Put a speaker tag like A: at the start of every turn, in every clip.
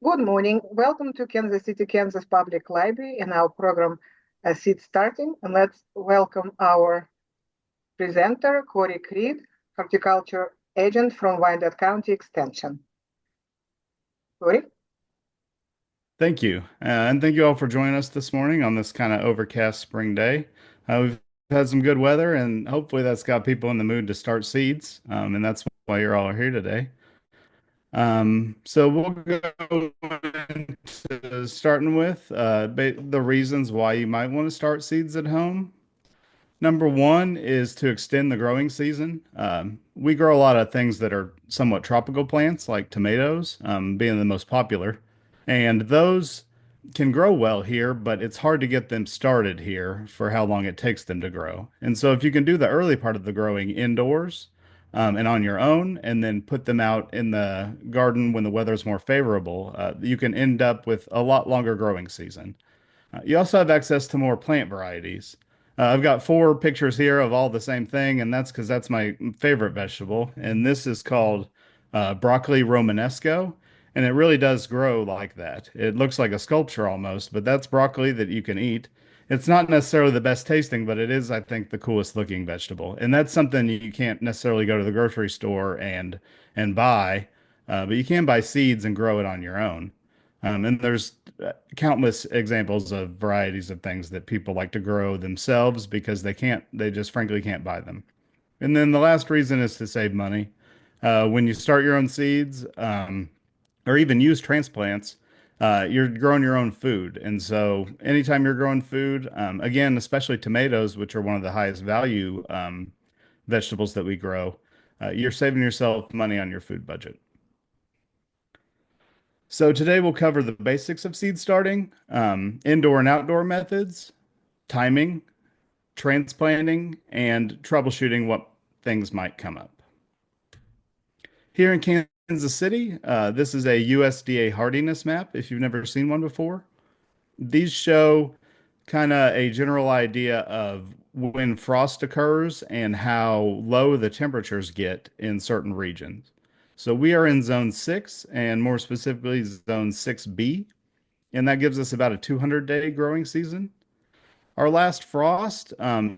A: Good morning. Welcome to Kansas City, Kansas Public Library and our program Seed Starting. And let's welcome our presenter, Cory Creed, horticulture agent from Wyandotte County Extension. Cory?
B: Thank you. And thank you all for joining us this morning on this kind of overcast spring day. We've had some good weather, and hopefully that's got people in the mood to start seeds. And that's why you're all here today. So we'll go into starting with the reasons why you might want to start seeds at home. Number one is to extend the growing season. We grow a lot of things that are somewhat tropical plants, like tomatoes, being the most popular. And those can grow well here, but it's hard to get them started here for how long it takes them to grow. And so, if you can do the early part of the growing indoors and on your own, and then put them out in the garden when the weather's more favorable, you can end up with a lot longer growing season. You also have access to more plant varieties. I've got four pictures here of all the same thing, and that's because that's my favorite vegetable. And this is called broccoli romanesco, and it really does grow like that. It looks like a sculpture almost, but that's broccoli that you can eat. It's not necessarily the best tasting, but it is, I think, the coolest looking vegetable. And that's something you can't necessarily go to the grocery store and buy, but you can buy seeds and grow it on your own. And there's countless examples of varieties of things that people like to grow themselves because they just frankly can't buy them. And then the last reason is to save money. When you start your own seeds, or even use transplants, you're growing your own food. And so anytime you're growing food, again, especially tomatoes, which are one of the highest value vegetables that we grow, you're saving yourself money on your food budget. So today we'll cover the basics of seed starting, indoor and outdoor methods, timing, transplanting, and troubleshooting what things might come up. Here in Kansas City, this is a USDA hardiness map if you've never seen one before. These show kind of a general idea of when frost occurs and how low the temperatures get in certain regions. So we are in zone 6 and more specifically zone 6B, and that gives us about a 200-day growing season. Our last frost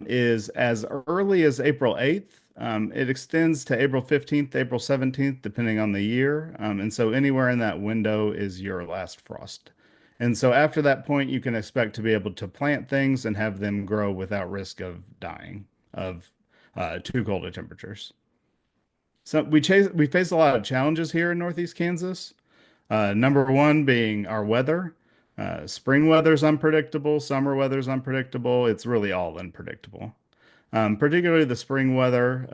B: is as early as April 8th. It extends to April 15th, April 17th, depending on the year. And so anywhere in that window is your last frost. And so after that point, you can expect to be able to plant things and have them grow without risk of dying of too cold of temperatures. So we face a lot of challenges here in Northeast Kansas. Number one being our weather. Spring weather's unpredictable, summer weather's unpredictable. It's really all unpredictable. Particularly the spring weather.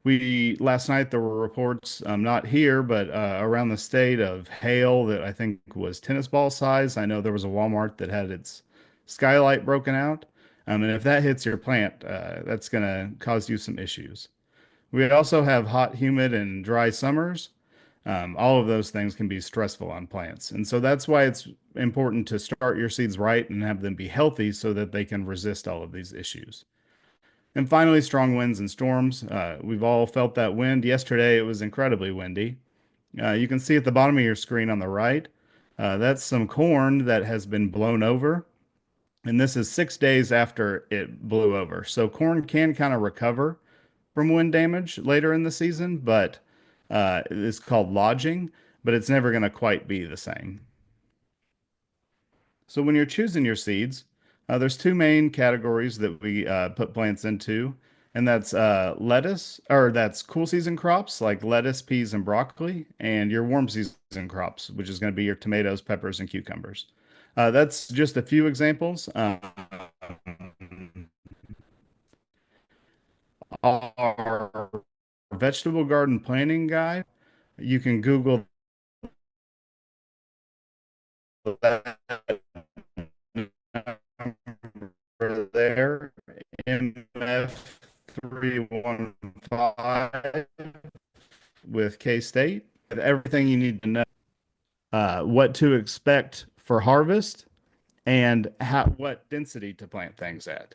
B: We last night there were reports, not here, but around the state of hail that I think was tennis ball size. I know there was a Walmart that had its skylight broken out. And if that hits your plant, that's going to cause you some issues. We also have hot, humid, and dry summers. All of those things can be stressful on plants. And so that's why it's important to start your seeds right and have them be healthy so that they can resist all of these issues. And finally, strong winds and storms. We've all felt that wind. Yesterday, it was incredibly windy. You can see at the bottom of your screen on the right, that's some corn that has been blown over. And this is 6 days after it blew over. So corn can kind of recover from wind damage later in the season, but it's called lodging, but it's never going to quite be the same. So when you're choosing your seeds, there's two main categories that we put plants into, and that's lettuce, or that's cool season crops like lettuce, peas, and broccoli, and your warm season crops, which is going to be your tomatoes, peppers, and cucumbers. That's just a few examples. Our vegetable garden planning guide, you can Google that number there, MF315 with K-State. Everything you need to know, what to expect for harvest and what density to plant things at.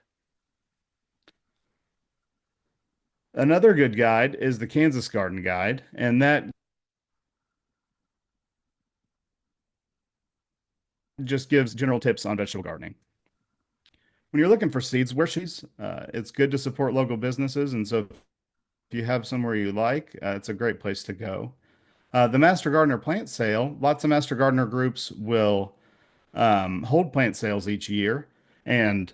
B: Another good guide is the Kansas Garden Guide, and that just gives general tips on vegetable gardening. When you're looking for seeds, it's good to support local businesses. And so if you have somewhere you like, it's a great place to go. The Master Gardener plant sale, lots of Master Gardener groups will hold plant sales each year. And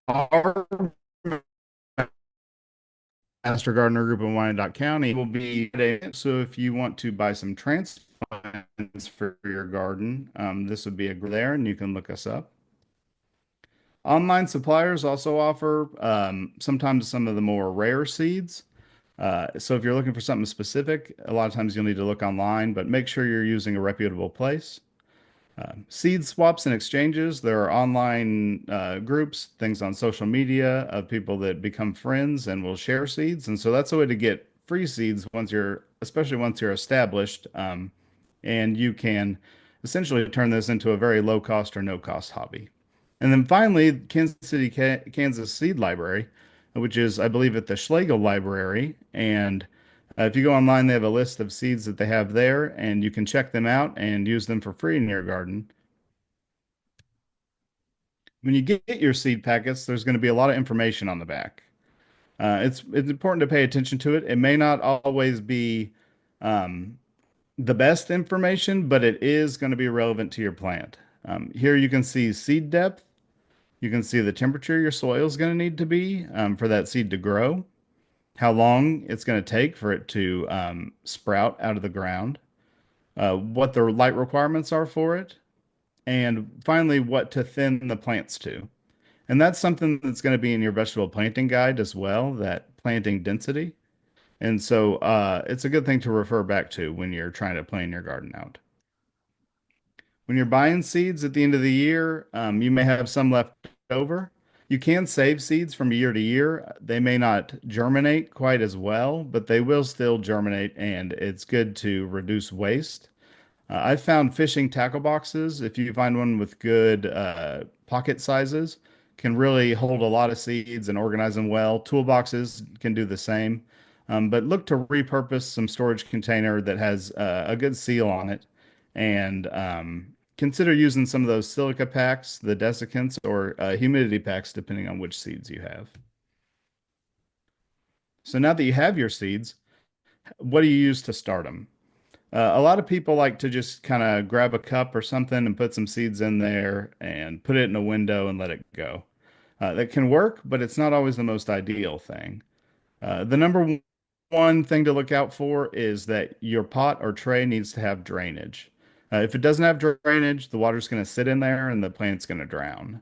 B: our Master Gardener group in Wyandotte County will be today. So if you want to buy some transplants for your garden, this would be a there, and you can look us up. Online suppliers also offer sometimes some of the more rare seeds. So if you're looking for something specific, a lot of times you'll need to look online, but make sure you're using a reputable place. Seed swaps and exchanges. There are online groups, things on social media of people that become friends and will share seeds. And so that's a way to get free seeds especially once you're established. And you can essentially turn this into a very low cost or no cost hobby. And then finally, Kansas City, Kansas Seed Library, which is, I believe, at the Schlegel Library. And if you go online, they have a list of seeds that they have there, and you can check them out and use them for free in your garden. When you get your seed packets, there's going to be a lot of information on the back. It's important to pay attention to it. It may not always be um, the best information, but it is going to be relevant to your plant. Here you can see seed depth. You can see the temperature your soil is going to need to be for that seed to grow, how long it's going to take for it to sprout out of the ground, what the light requirements are for it, and finally, what to thin the plants to. And that's something that's going to be in your vegetable planting guide as well, that planting density. And so it's a good thing to refer back to when you're trying to plan your garden out. When you're buying seeds at the end of the year, you may have some left over. You can save seeds from year to year. They may not germinate quite as well, but they will still germinate, and it's good to reduce waste. I've found fishing tackle boxes, if you find one with good pocket sizes, can really hold a lot of seeds and organize them well. Toolboxes can do the same. But look to repurpose some storage container that has a good seal on it. And consider using some of those silica packs, the desiccants, or humidity packs, depending on which seeds you have. So now that you have your seeds, what do you use to start them? A lot of people like to just kind of grab a cup or something and put some seeds in there and put it in a window and let it go. That can work, but it's not always the most ideal thing. The number one thing to look out for is that your pot or tray needs to have drainage. If it doesn't have drainage, the water's going to sit in there and the plant's going to drown.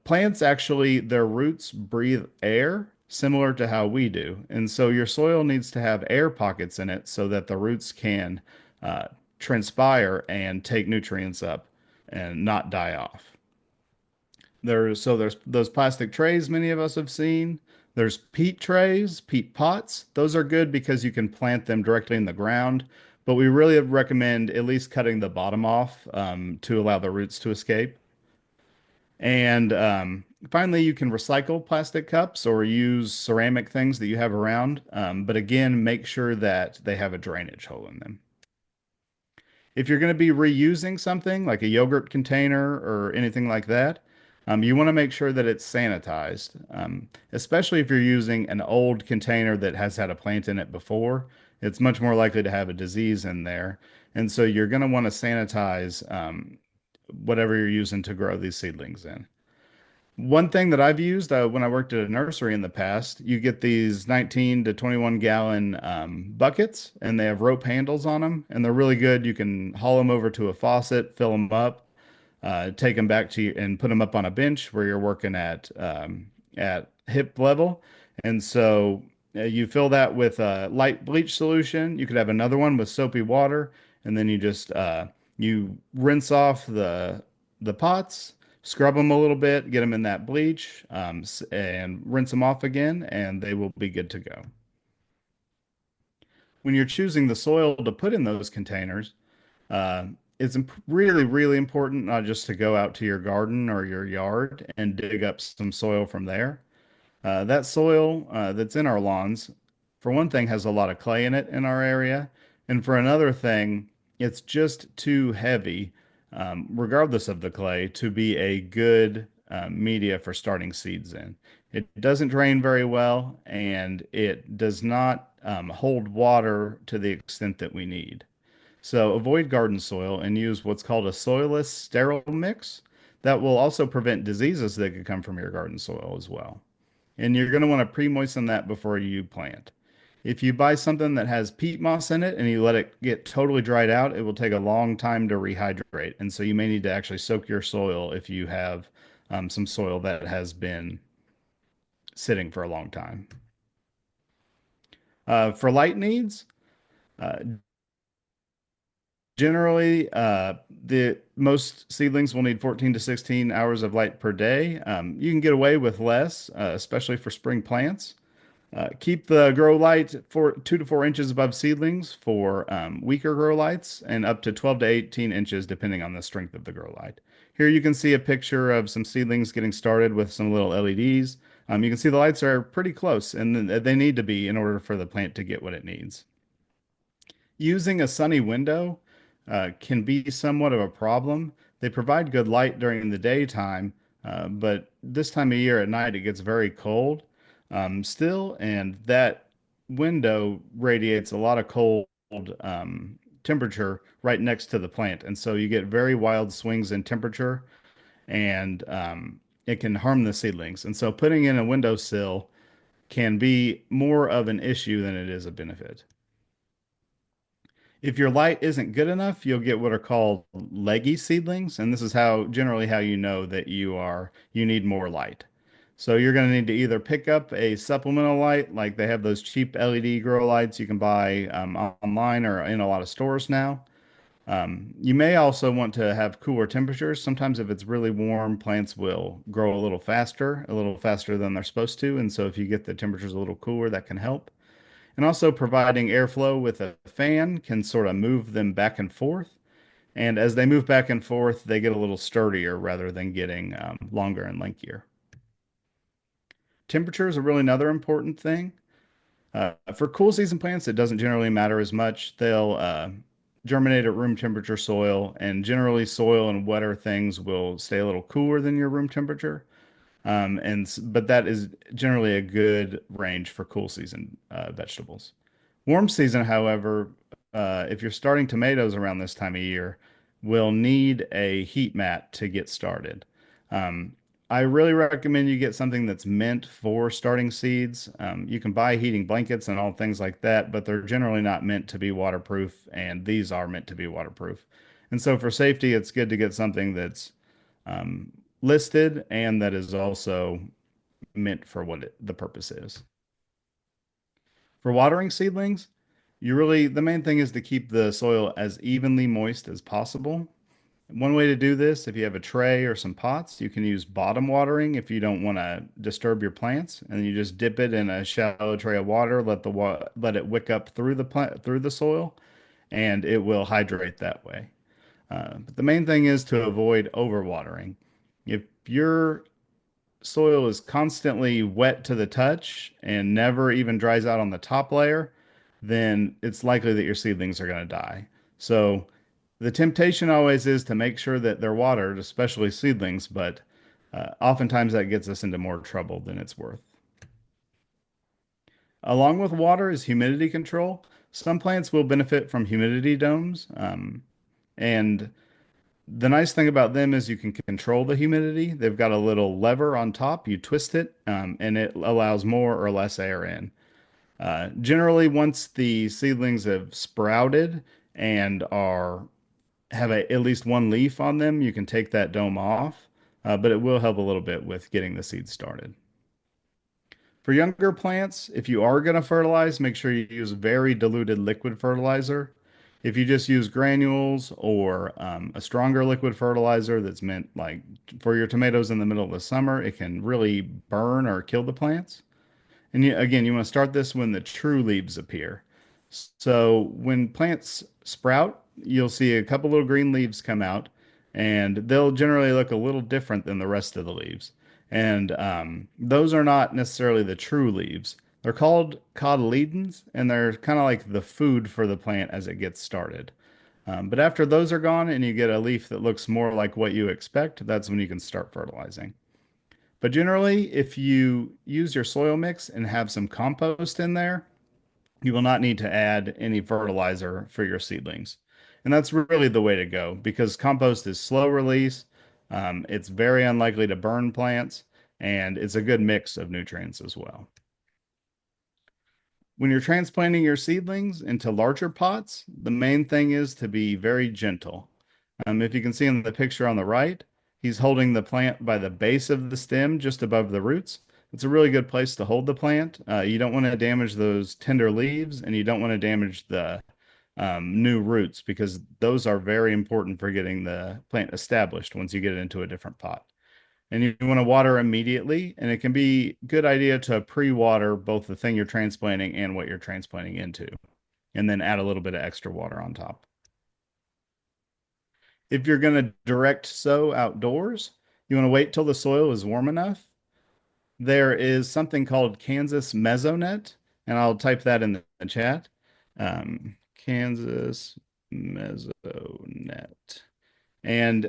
B: Plants actually, their roots breathe air similar to how we do. And so your soil needs to have air pockets in it so that the roots can uh, transpire and take nutrients up and not die off. There's those plastic trays many of us have seen. There's peat trays, peat pots. Those are good because you can plant them directly in the ground, but we really recommend at least cutting the bottom off to allow the roots to escape. And finally, you can recycle plastic cups or use ceramic things that you have around. But again, make sure that they have a drainage hole in them. If you're going to be reusing something like a yogurt container or anything like that, you want to make sure that it's sanitized, especially if you're using an old container that has had a plant in it before. It's much more likely to have a disease in there. And so you're going to want to sanitize whatever you're using to grow these seedlings in. One thing that I've used when I worked at a nursery in the past, you get these 19 to 21 gallon buckets, and they have rope handles on them, and they're really good. You can haul them over to a faucet, fill them up, take them back to you, and put them up on a bench where you're working at hip level. And so you fill that with a light bleach solution. You could have another one with soapy water, and then you rinse off the pots, scrub them a little bit, get them in that bleach, and rinse them off again, and they will be good to go. When you're choosing the soil to put in those containers, uh, it's really, really important not just to go out to your garden or your yard and dig up some soil from there. That soil that's in our lawns, for one thing, has a lot of clay in it in our area. And for another thing, it's just too heavy, regardless of the clay, to be a good media for starting seeds in. It doesn't drain very well, and it does not hold water to the extent that we need. So avoid garden soil and use what's called a soilless sterile mix that will also prevent diseases that could come from your garden soil as well. And you're going to want to pre-moisten that before you plant. If you buy something that has peat moss in it and you let it get totally dried out, it will take a long time to rehydrate. And so you may need to actually soak your soil if you have some soil that has been sitting for a long time. For light needs, uh, generally, the most seedlings will need 14 to 16 hours of light per day. You can get away with less, especially for spring plants. Keep the grow light for 2 to 4 inches above seedlings for weaker grow lights and up to 12 to 18 inches depending on the strength of the grow light. Here you can see a picture of some seedlings getting started with some little LEDs. You can see the lights are pretty close and they need to be in order for the plant to get what it needs. Using a sunny window can be somewhat of a problem. They provide good light during the daytime, but this time of year at night it gets very cold still, and that window radiates a lot of cold temperature right next to the plant. And so you get very wild swings in temperature, and it can harm the seedlings. And so putting in a windowsill can be more of an issue than it is a benefit. If your light isn't good enough, you'll get what are called leggy seedlings, and this is how generally how you know that you need more light. So you're going to need to either pick up a supplemental light, like they have those cheap LED grow lights you can buy online or in a lot of stores now. You may also want to have cooler temperatures. Sometimes if it's really warm, plants will grow a little faster than they're supposed to, and so if you get the temperatures a little cooler, that can help. And also providing airflow with a fan can sort of move them back and forth. And as they move back and forth, they get a little sturdier rather than getting longer and lankier. Temperature is a really another important thing. For cool season plants, it doesn't generally matter as much. They'll germinate at room temperature soil, and generally soil and wetter things will stay a little cooler than your room temperature. But that is generally a good range for cool season vegetables. Warm season, however, if you're starting tomatoes around this time of year, will need a heat mat to get started. Um, I really recommend you get something that's meant for starting seeds. You can buy heating blankets and all things like that, but they're generally not meant to be waterproof, and these are meant to be waterproof. And so for safety, it's good to get something that's um, listed and that is also meant for what the purpose is. For watering seedlings, the main thing is to keep the soil as evenly moist as possible. One way to do this, if you have a tray or some pots, you can use bottom watering if you don't want to disturb your plants, and you just dip it in a shallow tray of water, let it wick up through the plant through the soil, and it will hydrate that way. But the main thing is to avoid overwatering. If your soil is constantly wet to the touch and never even dries out on the top layer, then it's likely that your seedlings are going to die. So the temptation always is to make sure that they're watered, especially seedlings, but oftentimes that gets us into more trouble than it's worth. Along with water is humidity control. Some plants will benefit from humidity domes, and the nice thing about them is you can control the humidity. They've got a little lever on top. You twist it, and it allows more or less air in. Generally, once the seedlings have sprouted and have at least one leaf on them, you can take that dome off, but it will help a little bit with getting the seeds started. For younger plants, if you are going to fertilize, make sure you use very diluted liquid fertilizer. If you just use granules or a stronger liquid fertilizer that's meant like for your tomatoes in the middle of the summer, it can really burn or kill the plants. And again, you want to start this when the true leaves appear. So when plants sprout, you'll see a couple little green leaves come out, and they'll generally look a little different than the rest of the leaves. And those are not necessarily the true leaves. They're called cotyledons, and they're kind of like the food for the plant as it gets started. But after those are gone and you get a leaf that looks more like what you expect, that's when you can start fertilizing. But generally, if you use your soil mix and have some compost in there, you will not need to add any fertilizer for your seedlings. And that's really the way to go because compost is slow release, it's very unlikely to burn plants, and it's a good mix of nutrients as well. When you're transplanting your seedlings into larger pots, the main thing is to be very gentle. If you can see in the picture on the right, he's holding the plant by the base of the stem just above the roots. It's a really good place to hold the plant. You don't want to damage those tender leaves and you don't want to damage the new roots because those are very important for getting the plant established once you get it into a different pot. And you want to water immediately, and it can be a good idea to pre-water both the thing you're transplanting and what you're transplanting into, and then add a little bit of extra water on top. If you're going to direct sow outdoors, you want to wait till the soil is warm enough. There is something called Kansas Mesonet, and I'll type that in the chat. Kansas Mesonet. And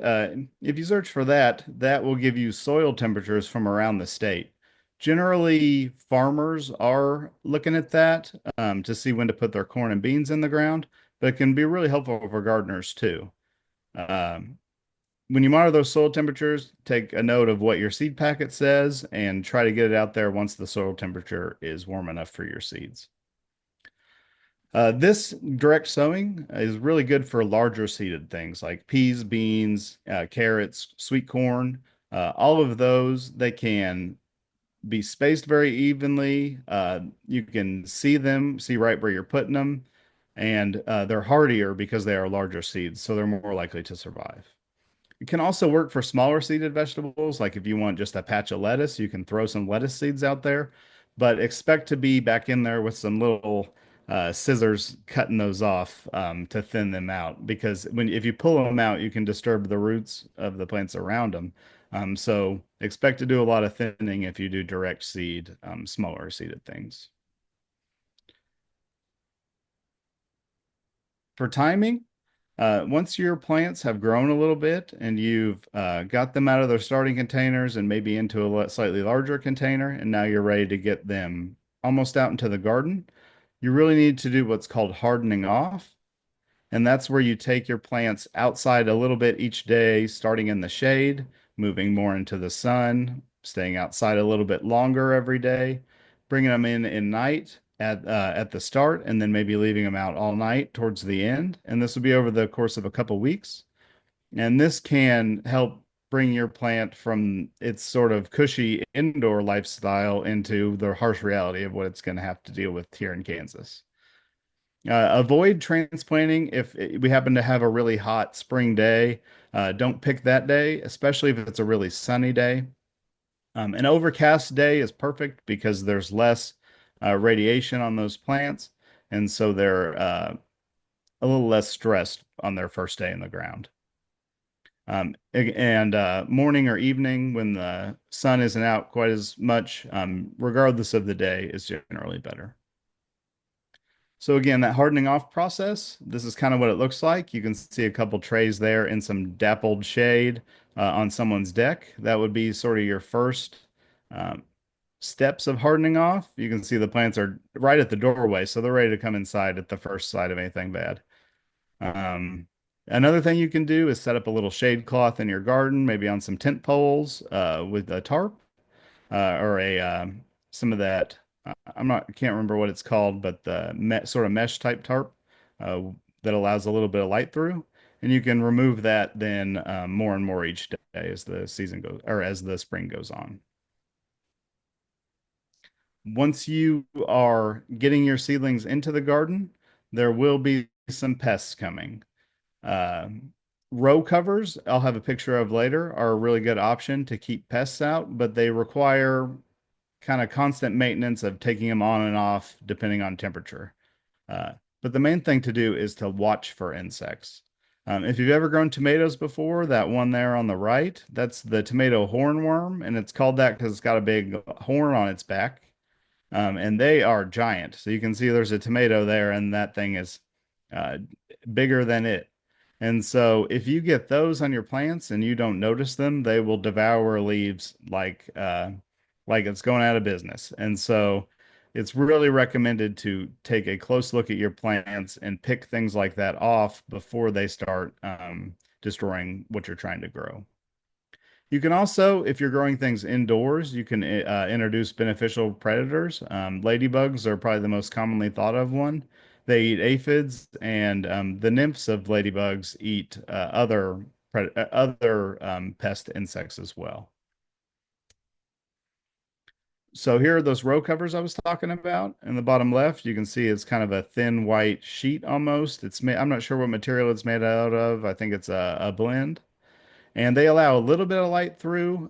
B: if you search for that, that will give you soil temperatures from around the state. Generally, farmers are looking at that to see when to put their corn and beans in the ground, but it can be really helpful for gardeners too. Um, when you monitor those soil temperatures, take a note of what your seed packet says and try to get it out there once the soil temperature is warm enough for your seeds. This direct sowing is really good for larger seeded things like peas, beans, carrots, sweet corn. All of those, they can be spaced very evenly. You can see them, see right where you're putting them, and they're hardier because they are larger seeds, so they're more likely to survive. It can also work for smaller seeded vegetables. Like if you want just a patch of lettuce, you can throw some lettuce seeds out there, but expect to be back in there with some little scissors cutting those off to thin them out. Because if you pull them out, you can disturb the roots of the plants around them. So expect to do a lot of thinning if you do direct seed, smaller seeded things. For timing, once your plants have grown a little bit and you've got them out of their starting containers and maybe into a slightly larger container, and now you're ready to get them almost out into the garden, you really need to do what's called hardening off. And that's where you take your plants outside a little bit each day, starting in the shade, moving more into the sun, staying outside a little bit longer every day, bringing them in night at the start, and then maybe leaving them out all night towards the end. And this will be over the course of a couple weeks. And this can help bring your plant from its sort of cushy indoor lifestyle into the harsh reality of what it's going to have to deal with here in Kansas. Avoid transplanting if we happen to have a really hot spring day. Don't pick that day, especially if it's a really sunny day. An overcast day is perfect because there's less radiation on those plants, and so they're a little less stressed on their first day in the ground. And morning or evening when the sun isn't out quite as much, regardless of the day, is generally better. So again, that hardening off process, this is kind of what it looks like. You can see a couple trays there in some dappled shade on someone's deck. That would be sort of your first um, steps of hardening off. You can see the plants are right at the doorway, so they're ready to come inside at the first sight of anything bad. Another thing you can do is set up a little shade cloth in your garden, maybe on some tent poles with a tarp or a some of that. Can't remember what it's called, but the sort of mesh type tarp uh, that allows a little bit of light through, and you can remove that then more and more each day as the season goes or as the spring goes on. Once you are getting your seedlings into the garden, there will be some pests coming. Uh, Row covers, I'll have a picture of later, are a really good option to keep pests out, but they require kind of constant maintenance of taking them on and off depending on temperature. Uh, but the main thing to do is to watch for insects. If you've ever grown tomatoes before, that one there on the right, that's the tomato hornworm, and it's called that because it's got a big horn on its back. And they are giant. So you can see there's a tomato there, and that thing is uh, bigger than it. And so if you get those on your plants and you don't notice them, they will devour leaves like it's going out of business. And so it's really recommended to take a close look at your plants and pick things like that off before they start destroying what you're trying to grow. You can also, if you're growing things indoors, you can introduce beneficial predators. Ladybugs are probably the most commonly thought of one. They eat aphids, and the nymphs of ladybugs eat other pest insects as well. So here are those row covers I was talking about. In the bottom left, you can see it's kind of a thin white sheet almost. It's made, I'm not sure what material it's made out of. I think it's a blend, and they allow a little bit of light through,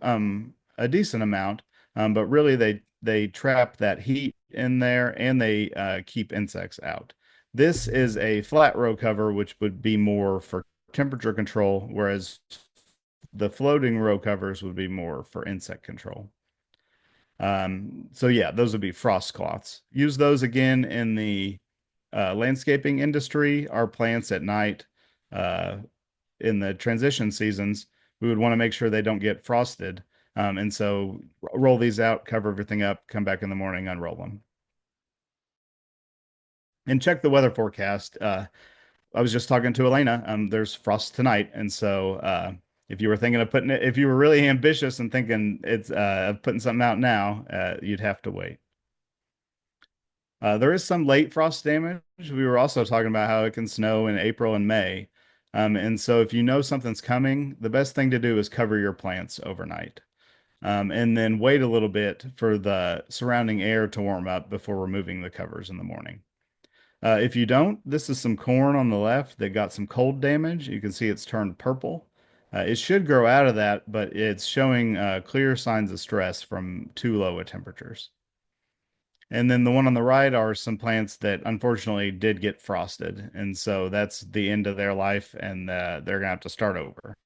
B: a decent amount, but really they trap that heat in there and they keep insects out. This is a flat row cover, which would be more for temperature control, whereas the floating row covers would be more for insect control. So yeah, those would be frost cloths. Use those again in the landscaping industry. Our plants at night, uh, in the transition seasons, we would want to make sure they don't get frosted. And so roll these out, cover everything up, come back in the morning, unroll them. And check the weather forecast. I was just talking to Elena. There's frost tonight, and so if you were thinking of putting it, if you were really ambitious and thinking it's of putting something out now, you'd have to wait. There is some late frost damage. We were also talking about how it can snow in April and May. And so if you know something's coming, the best thing to do is cover your plants overnight. And then wait a little bit for the surrounding air to warm up before removing the covers in the morning. If you don't, this is some corn on the left that got some cold damage. You can see it's turned purple. It should grow out of that, but it's showing clear signs of stress from too low of temperatures. And then the one on the right are some plants that unfortunately did get frosted. And so that's the end of their life, and they're going to have to start over.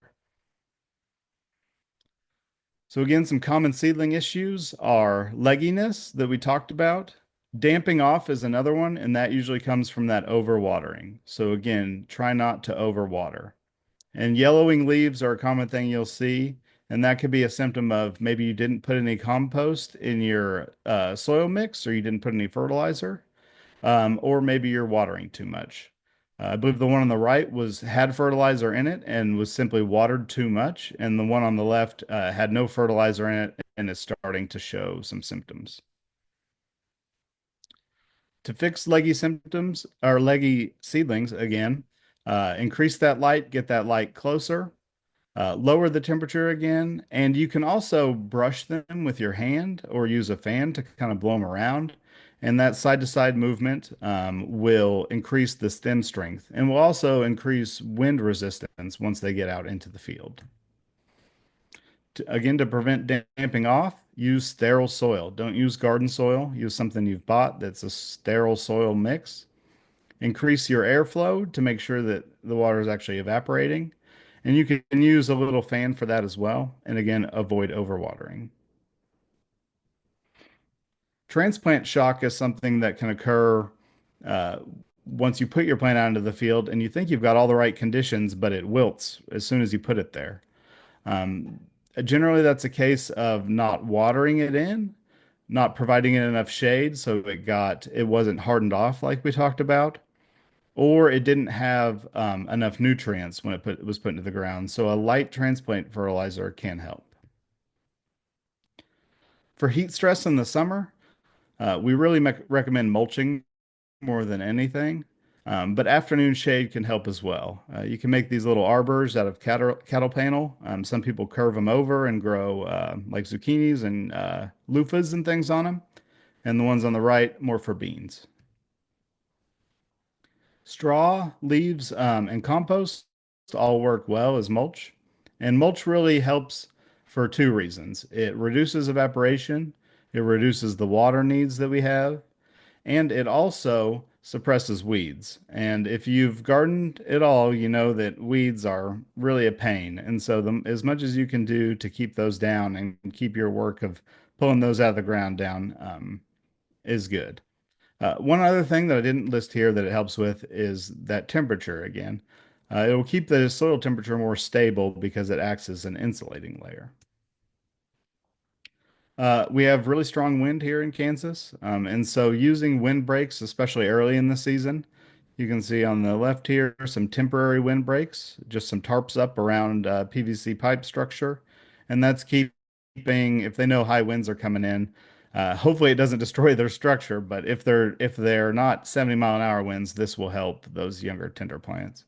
B: So, again, some common seedling issues are legginess that we talked about. Damping off is another one, and that usually comes from that overwatering. So, again, try not to overwater. And yellowing leaves are a common thing you'll see. And that could be a symptom of maybe you didn't put any compost in your soil mix, or you didn't put any fertilizer, or maybe you're watering too much. I believe the one on the right had fertilizer in it and was simply watered too much, and the one on the left had no fertilizer in it and is starting to show some symptoms. To fix leggy symptoms or leggy seedlings again, increase that light, get that light closer, lower the temperature again, and you can also brush them with your hand or use a fan to kind of blow them around. And that side to side movement will increase the stem strength and will also increase wind resistance once they get out into the field. Again, to prevent damping off, use sterile soil. Don't use garden soil. Use something you've bought that's a sterile soil mix. Increase your airflow to make sure that the water is actually evaporating. And you can use a little fan for that as well. And again, avoid overwatering. Transplant shock is something that can occur uh, once you put your plant out into the field and you think you've got all the right conditions, but it wilts as soon as you put it there. Um, Generally, that's a case of not watering it in, not providing it enough shade, so it wasn't hardened off like we talked about, or it didn't have enough nutrients when it was put into the ground. So a light transplant fertilizer can help. For heat stress in the summer, we really recommend mulching more than anything. But afternoon shade can help as well. You can make these little arbors out of cattle panel. Some people curve them over and grow like zucchinis and loofahs and things on them. And the ones on the right, more for beans. Straw, leaves, and compost all work well as mulch. And mulch really helps for two reasons. It reduces evaporation, it reduces the water needs that we have, and it also suppresses weeds. And if you've gardened at all, you know that weeds are really a pain. And so as much as you can do to keep those down and keep your work of pulling those out of the ground down, is good. One other thing that I didn't list here that it helps with is that temperature again. It will keep the soil temperature more stable because it acts as an insulating layer. We have really strong wind here in Kansas, and so using wind breaks, especially early in the season, you can see on the left here some temporary wind breaks, just some tarps up around PVC pipe structure, and that's keeping, if they know high winds are coming in, hopefully it doesn't destroy their structure, but if they're not 70-mile-an-hour winds, this will help those younger tender plants.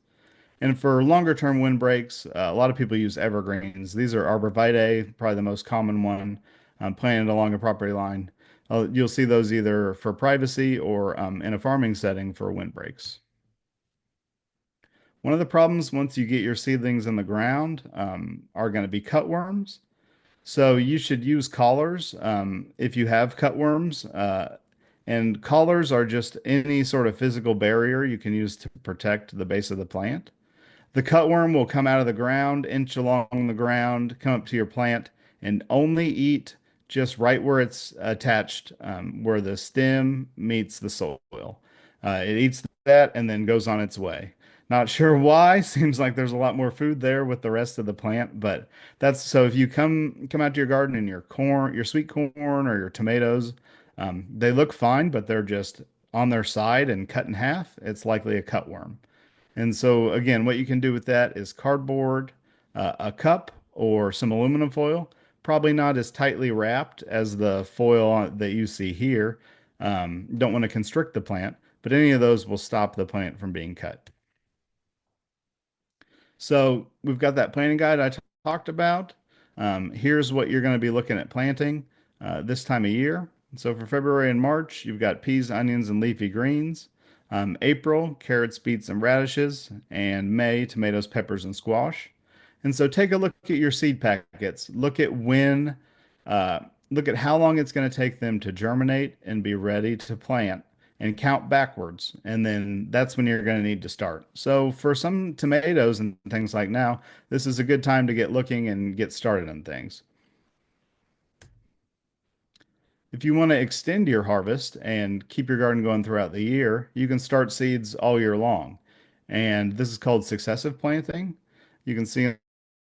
B: And for longer term wind breaks, a lot of people use evergreens. These are arborvitae, probably the most common one, planted along a property line. You'll see those either for privacy or in a farming setting for wind breaks. One of the problems once you get your seedlings in the ground are going to be cutworms. So you should use collars if you have cutworms. And collars are just any sort of physical barrier you can use to protect the base of the plant. The cutworm will come out of the ground, inch along the ground, come up to your plant, and only eat just right where it's attached, where the stem meets the soil. It eats that and then goes on its way. Not sure why. Seems like there's a lot more food there with the rest of the plant, but that's so if you come out to your garden and your corn, your sweet corn or your tomatoes, they look fine, but they're just on their side and cut in half. It's likely a cutworm. And so, again, what you can do with that is cardboard, a cup, or some aluminum foil. Probably not as tightly wrapped as the foil that you see here. Don't want to constrict the plant, but any of those will stop the plant from being cut. So we've got that planting guide I talked about. Here's what you're going to be looking at planting this time of year. So for February and March, you've got peas, onions, and leafy greens. April, carrots, beets, and radishes. And May, tomatoes, peppers, and squash. And so take a look at your seed packets. Uh, look at how long it's going to take them to germinate and be ready to plant and count backwards. And then that's when you're going to need to start. So for some tomatoes and things like now, this is a good time to get looking and get started on things. If you want to extend your harvest and keep your garden going throughout the year, you can start seeds all year long. And this is called successive planting. You can see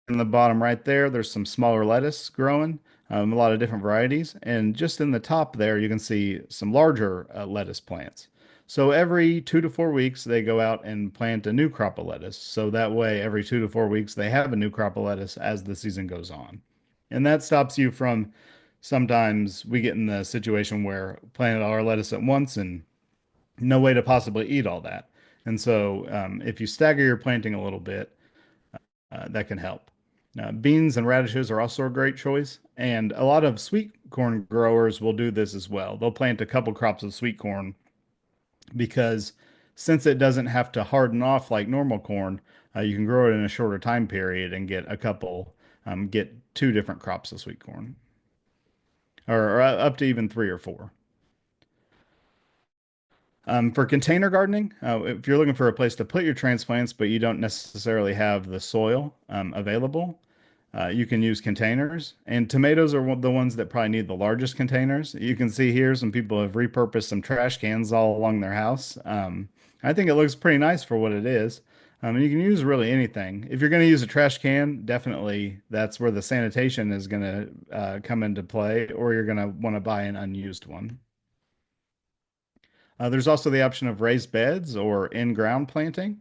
B: in the bottom right there, there's some smaller lettuce growing, a lot of different varieties. And just in the top there, you can see some larger lettuce plants. So every 2 to 4 weeks, they go out and plant a new crop of lettuce. So that way, every 2 to 4 weeks, they have a new crop of lettuce as the season goes on. And that stops you from sometimes we get in the situation where planted all our lettuce at once and no way to possibly eat all that. And so if you stagger your planting a little bit, that can help. Beans and radishes are also a great choice, and a lot of sweet corn growers will do this as well. They'll plant a couple crops of sweet corn because since it doesn't have to harden off like normal corn, you can grow it in a shorter time period and get 2 different crops of sweet corn, or up to even 3 or 4. For container gardening, if you're looking for a place to put your transplants, but you don't necessarily have the soil available, you can use containers. And tomatoes are the ones that probably need the largest containers. You can see here some people have repurposed some trash cans all along their house. I think it looks pretty nice for what it is. And you can use really anything. If you're going to use a trash can, definitely that's where the sanitation is going to come into play, or you're going to want to buy an unused one. There's also the option of raised beds or in-ground planting.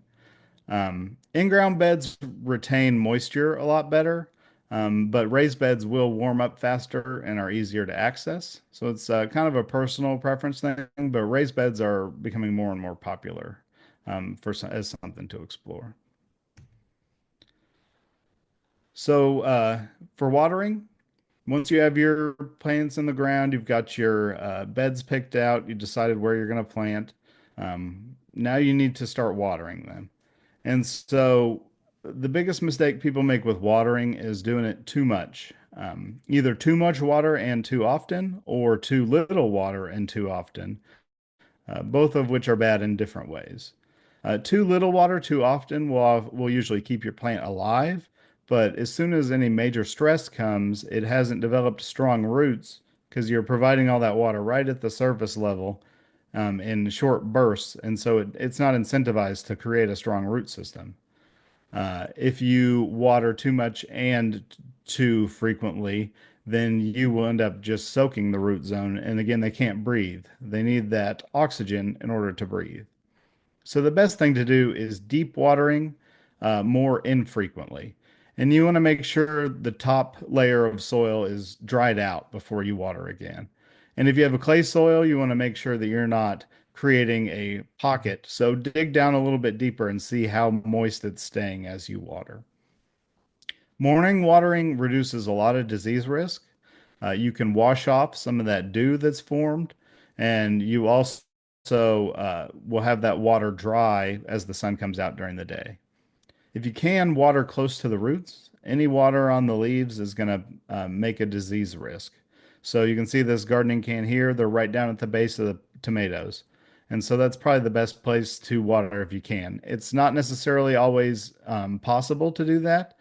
B: In-ground beds retain moisture a lot better, but raised beds will warm up faster and are easier to access. So it's kind of a personal preference thing, but raised beds are becoming more and more popular as something to explore. So for watering, once you have your plants in the ground, you've got your beds picked out, you decided where you're going to plant. Now you need to start watering them. And so the biggest mistake people make with watering is doing it too much. Either too much water and too often, or too little water and too often, both of which are bad in different ways. Too little water too often will usually keep your plant alive, but as soon as any major stress comes, it hasn't developed strong roots because you're providing all that water right at the surface level in short bursts. And so it's not incentivized to create a strong root system. If you water too much and too frequently, then you will end up just soaking the root zone. And again, they can't breathe. They need that oxygen in order to breathe. So the best thing to do is deep watering more infrequently. And you want to make sure the top layer of soil is dried out before you water again. And if you have a clay soil, you want to make sure that you're not creating a pocket. So dig down a little bit deeper and see how moist it's staying as you water. Morning watering reduces a lot of disease risk. You can wash off some of that dew that's formed, and you also will have that water dry as the sun comes out during the day. If you can, water close to the roots. Any water on the leaves is going to make a disease risk. So you can see this gardening can here. They're right down at the base of the tomatoes. And so that's probably the best place to water if you can. It's not necessarily always possible to do that.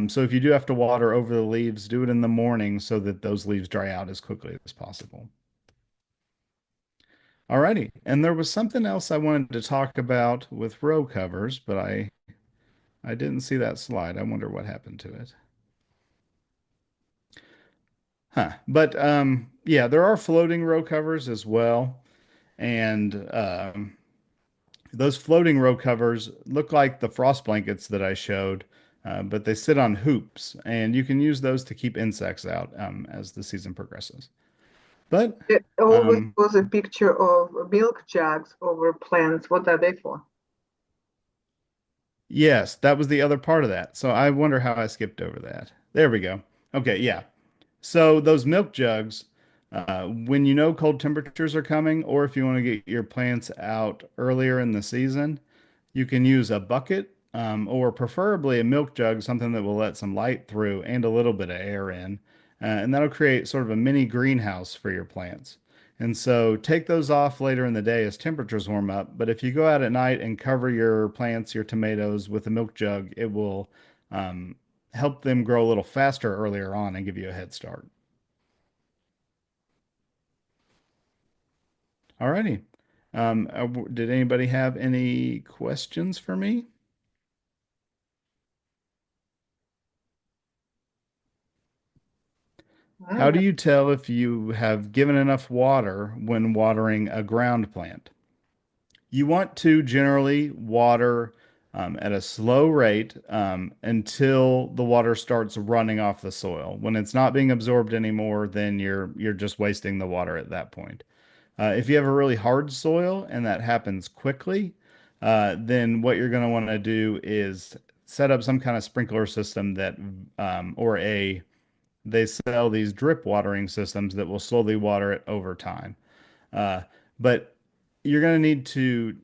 B: So if you do have to water over the leaves, do it in the morning so that those leaves dry out as quickly as possible. Alrighty. And there was something else I wanted to talk about with row covers, but I didn't see that slide. I wonder what happened to it. Huh. But yeah, there are floating row covers as well. And those floating row covers look like the frost blankets that I showed, but they sit on hoops, and you can use those to keep insects out as the season progresses. But
A: It always
B: um,
A: was a picture of milk jugs over plants. What are they for?
B: yes, that was the other part of that. So I wonder how I skipped over that. There we go. Okay, yeah. So those milk jugs, when you know cold temperatures are coming, or if you want to get your plants out earlier in the season, you can use a bucket, or preferably a milk jug, something that will let some light through and a little bit of air in. And that'll create sort of a mini greenhouse for your plants. And so take those off later in the day as temperatures warm up. But if you go out at night and cover your plants, your tomatoes with a milk jug, it will um, help them grow a little faster earlier on and give you a head start. Alrighty. Did anybody have any questions for me? How do
A: Mm,
B: you tell if you have given enough water when watering a ground plant? You want to generally water at a slow rate until the water starts running off the soil. When it's not being absorbed anymore, then you're just wasting the water at that point. If you have a really hard soil and that happens quickly, then what you're going to want to do is set up some kind of sprinkler system that, or they sell these drip watering systems that will slowly water it over time. Uh, but you're going to need to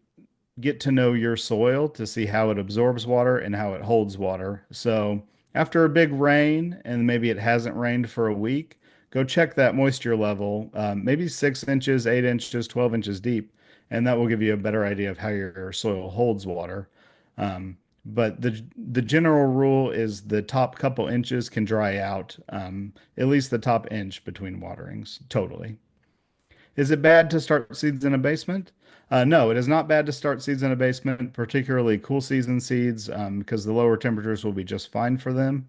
B: get to know your soil to see how it absorbs water and how it holds water. So after a big rain and maybe it hasn't rained for a week, go check that moisture level, maybe 6 inches, 8 inches, 12 inches deep, and that will give you a better idea of how your soil holds water. But the general rule is the top couple inches can dry out, at least the top inch between waterings totally. Is it bad to start seeds in a basement? No, it is not bad to start seeds in a basement, particularly cool season seeds, because the lower temperatures will be just fine for them.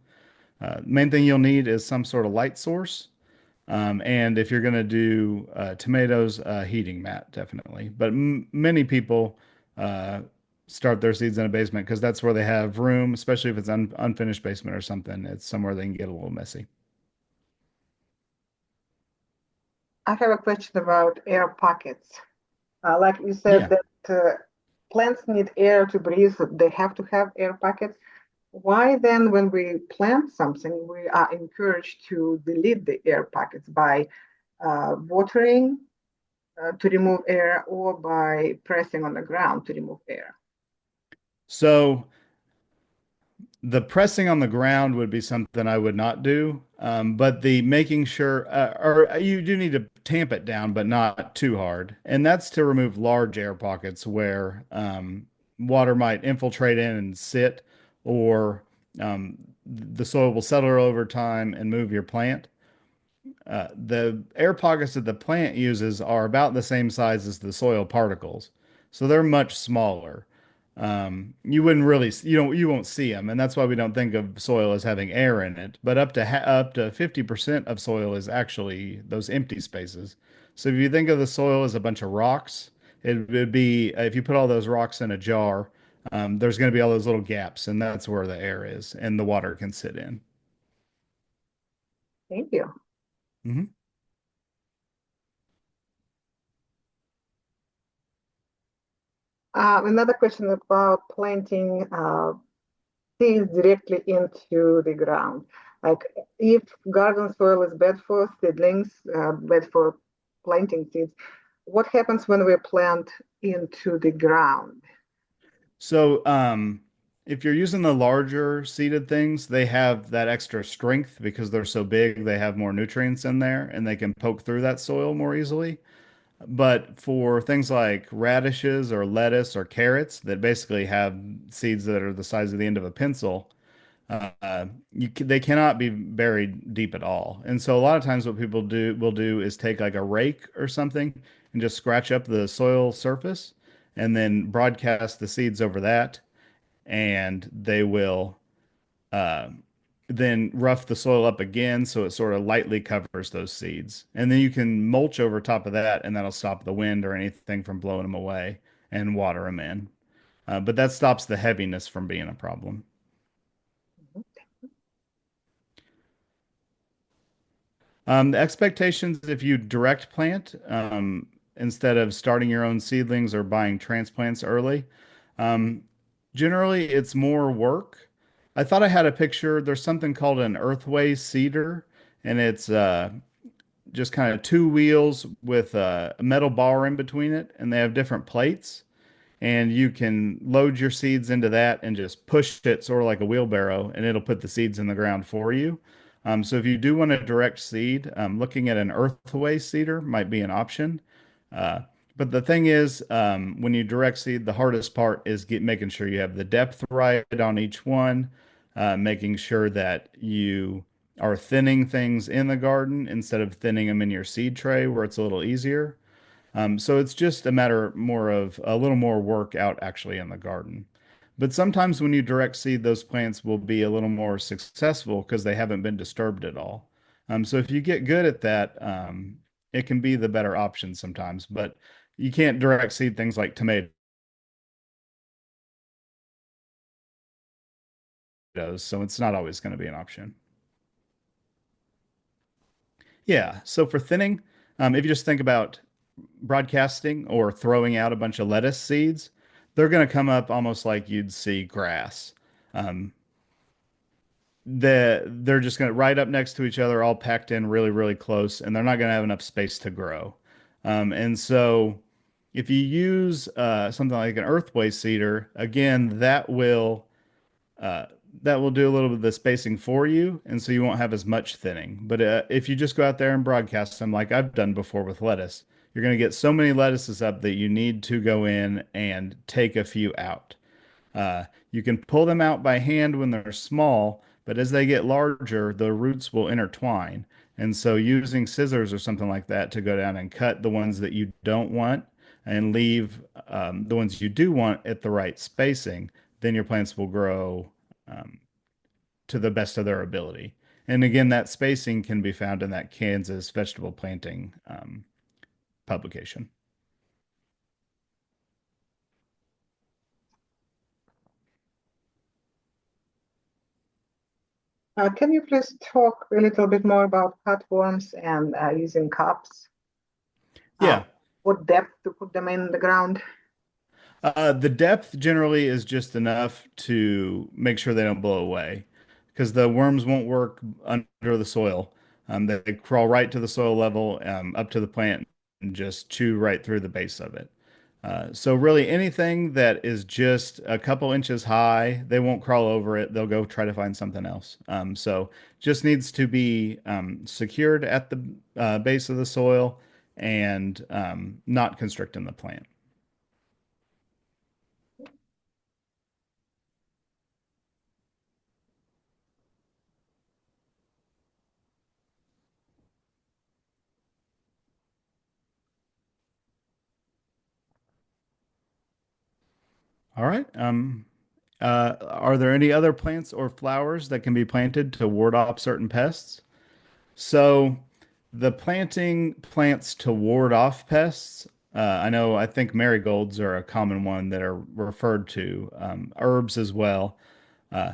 B: Main thing you'll need is some sort of light source. And if you're going to do tomatoes, heating mat, definitely. But m many people uh, start their seeds in a basement because that's where they have room, especially if it's unfinished basement or something. It's somewhere they can get a little messy.
A: I have a question about air pockets. Like you said,
B: Yeah.
A: that plants need air to breathe, so they have to have air pockets. Why then, when we plant something, we are encouraged to delete the air pockets by watering to remove air or by pressing on the ground to remove air?
B: So the pressing on the ground would be something I would not do. But the making sure, or you do need to tamp it down, but not too hard. And that's to remove large air pockets where water might infiltrate in and sit, or the soil will settle over time and move your plant. The air pockets that the plant uses are about the same size as the soil particles, so they're much smaller. You wouldn't really, you won't see them, and that's why we don't think of soil as having air in it. But up to 50% of soil is actually those empty spaces. So if you think of the soil as a bunch of rocks, it would be if you put all those rocks in a jar, there's going to be all those little gaps, and that's where the air is, and the water can sit in.
A: Thank you.
B: Mhm.
A: Another question about planting seeds directly into the ground. Like if garden soil is bad for seedlings, bad for planting seeds, what happens when we plant into the ground?
B: So, if you're using the larger seeded things, they have that extra strength because they're so big, they have more nutrients in there and they can poke through that soil more easily. But for things like radishes or lettuce or carrots that basically have seeds that are the size of the end of a pencil, they cannot be buried deep at all. And so a lot of times what people will do is take like a rake or something and just scratch up the soil surface and then broadcast the seeds over that, and they will uh, then rough the soil up again so it sort of lightly covers those seeds. And then you can mulch over top of that, and that'll stop the wind or anything from blowing them away and water them in. But that stops the heaviness from being a problem. The expectations, if you direct plant, instead of starting your own seedlings or buying transplants early, um, generally it's more work. I thought I had a picture. There's something called an earthway seeder, and it's just kind of two wheels with a metal bar in between it, and they have different plates, and you can load your seeds into that and just push it sort of like a wheelbarrow, and it'll put the seeds in the ground for you. So if you do want a direct seed, looking at an earthway seeder might be an option. Uh, but the thing is, when you direct seed, the hardest part is making sure you have the depth right on each one, making sure that you are thinning things in the garden instead of thinning them in your seed tray where it's a little easier. So it's just a matter more of a little more work out actually in the garden. But sometimes when you direct seed, those plants will be a little more successful because they haven't been disturbed at all. So if you get good at that, it can be the better option sometimes. But you can't direct seed things like tomatoes, so it's not always going to be an option. Yeah. So for thinning, if you just think about broadcasting or throwing out a bunch of lettuce seeds, they're going to come up almost like you'd see grass. Um, they're just going to right up next to each other, all packed in really, really close, and they're not going to have enough space to grow. And so, if you use something like an earthway seeder, again, uh, that will do a little bit of the spacing for you, and so you won't have as much thinning. But if you just go out there and broadcast them like I've done before with lettuce, you're going to get so many lettuces up that you need to go in and take a few out. You can pull them out by hand when they're small, but as they get larger, the roots will intertwine. And so using scissors or something like that to go down and cut the ones that you don't want and leave the ones you do want at the right spacing, then your plants will grow um, to the best of their ability. And again, that spacing can be found in that Kansas vegetable planting publication.
A: Can you please talk a little bit more about cutworms and using cups? Uh,
B: Yeah.
A: what depth to put them in the ground?
B: The depth generally is just enough to make sure they don't blow away because the worms won't work under the soil. They crawl right to the soil level, up to the plant, and just chew right through the base of it. So really anything that is just a couple inches high, they won't crawl over it. They'll go try to find something else. So just needs to be secured at the base of the soil and not constricting the plant. All right. Are there any other plants or flowers that can be planted to ward off certain pests? So, the planting plants to ward off pests, I think marigolds are a common one that are referred to, herbs as well. Uh,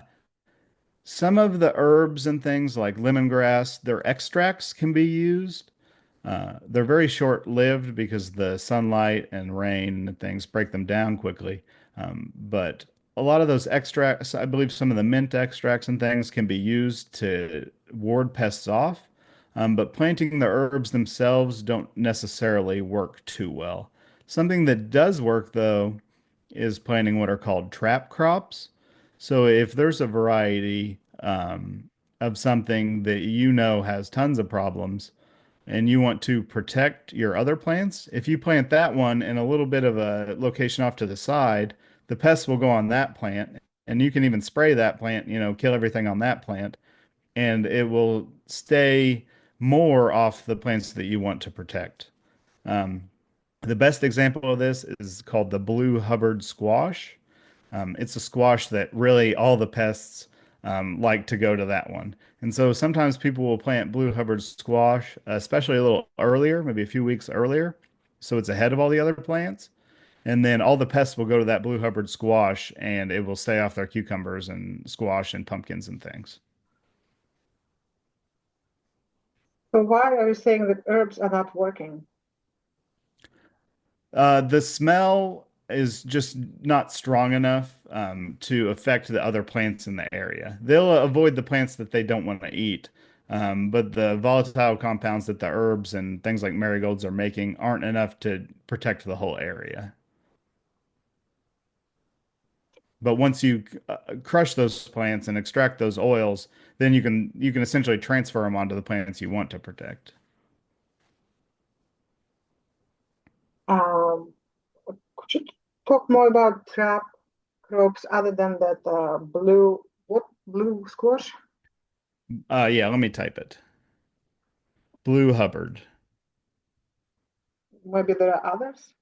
B: some of the herbs and things like lemongrass, their extracts can be used. They're very short-lived because the sunlight and rain and things break them down quickly. But a lot of those extracts, I believe some of the mint extracts and things can be used to ward pests off. But planting the herbs themselves don't necessarily work too well. Something that does work, though, is planting what are called trap crops. So if there's a variety of something that you know has tons of problems, and you want to protect your other plants, if you plant that one in a little bit of a location off to the side, the pests will go on that plant, and you can even spray that plant, kill everything on that plant, and it will stay more off the plants that you want to protect. Um, the best example of this is called the blue Hubbard squash. It's a squash that really all the pests like to go to that one. And so sometimes people will plant blue Hubbard squash, especially a little earlier, maybe a few weeks earlier. So it's ahead of all the other plants. And then all the pests will go to that blue Hubbard squash and it will stay off their cucumbers and squash and pumpkins and things.
A: So why are you saying that herbs are not working?
B: The smell is just not strong enough to affect the other plants in the area. They'll avoid the plants that they don't want to eat, but the volatile compounds that the herbs and things like marigolds are making aren't enough to protect the whole area. But once you crush those plants and extract those oils, then you can essentially transfer them onto the plants you want to protect.
A: Um, could you talk more about trap crops other than that blue squash?
B: Yeah, let me type it. Blue Hubbard.
A: Maybe there are others.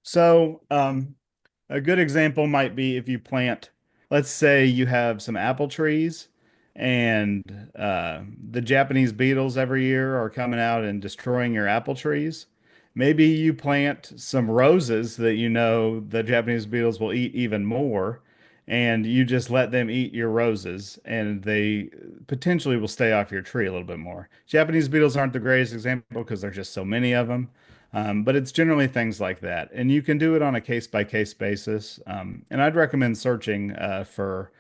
B: So, a good example might be if you plant, let's say you have some apple trees and the Japanese beetles every year are coming out and destroying your apple trees. Maybe you plant some roses that you know the Japanese beetles will eat even more, and you just let them eat your roses, and they potentially will stay off your tree a little bit more. Japanese beetles aren't the greatest example because there's just so many of them. But it's generally things like that. And you can do it on a case by case basis. And I'd recommend searching for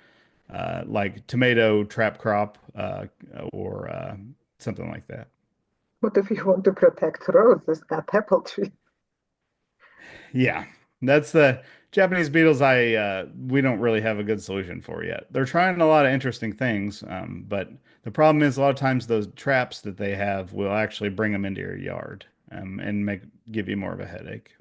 B: like tomato trap crop or something like that.
A: What if you want to protect roses, not apple tree?
B: Yeah, that's the Japanese beetles. We don't really have a good solution for yet. They're trying a lot of interesting things, but the problem is a lot of times those traps that they have will actually bring them into your yard and make give you more of a headache.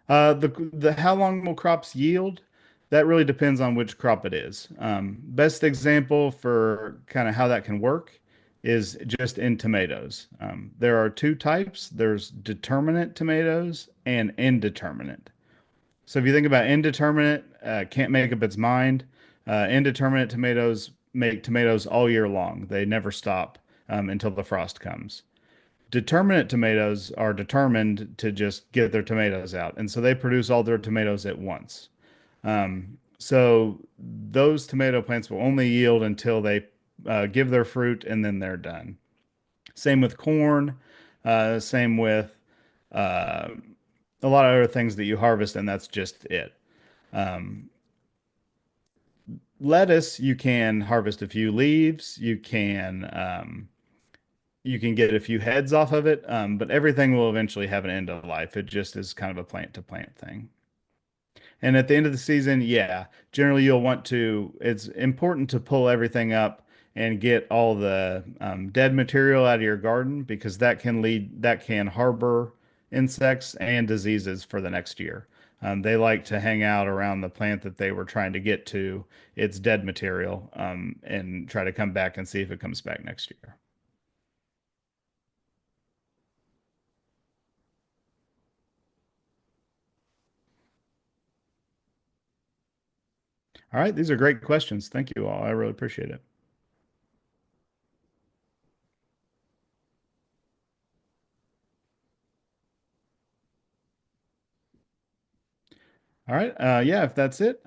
B: The how long will crops yield? That really depends on which crop it is. Best example for kind of how that can work is just in tomatoes. There are two types. There's determinate tomatoes and indeterminate. So if you think about indeterminate, can't make up its mind. Indeterminate tomatoes make tomatoes all year long. They never stop until the frost comes. Determinate tomatoes are determined to just get their tomatoes out, and so they produce all their tomatoes at once. So those tomato plants will only yield until they give their fruit, and then they're done. Same with corn. Same with uh, a lot of other things that you harvest, and that's just it. Um, Lettuce, you can harvest a few leaves. You can get a few heads off of it, but everything will eventually have an end of life. It just is kind of a plant to plant thing. And at the end of the season, yeah, generally you'll want to, it's important to pull everything up and get all the dead material out of your garden because that can harbor insects and diseases for the next year. They like to hang out around the plant that they were trying to get to, its dead material, and try to come back and see if it comes back next year. All right, these are great questions. Thank you all. I really appreciate it. All right. Yeah, if that's it,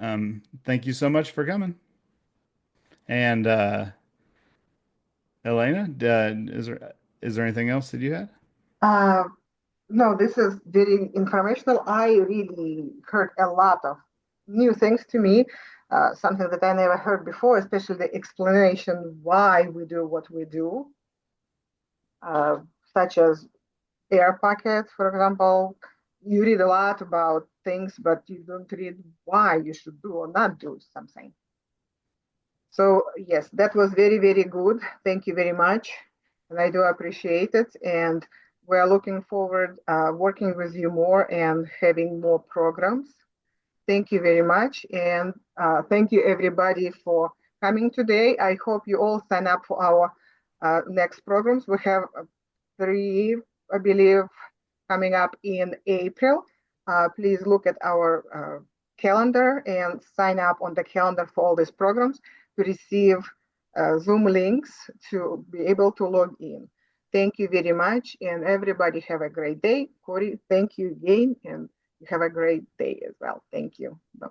B: thank you so much for coming. And Elena, is there anything else that you had?
A: Uh, no, this is very informational. I really heard a lot of new things to me, something that I never heard before, especially the explanation why we do what we do, uh, such as air pockets, for example. You read a lot about things, but you don't read why you should do or not do something. So yes, that was very, very good. Thank you very much. And I do appreciate it. And we're looking forward working with you more and having more programs. Thank you very much. And thank you everybody for coming today. I hope you all sign up for our next programs. We have three, I believe, coming up in April. Please look at our calendar and sign up on the calendar for all these programs to receive Zoom links to be able to log in. Thank you very much, and everybody have a great day. Cory, thank you again, and you have a great day as well. Thank you. Bye-bye.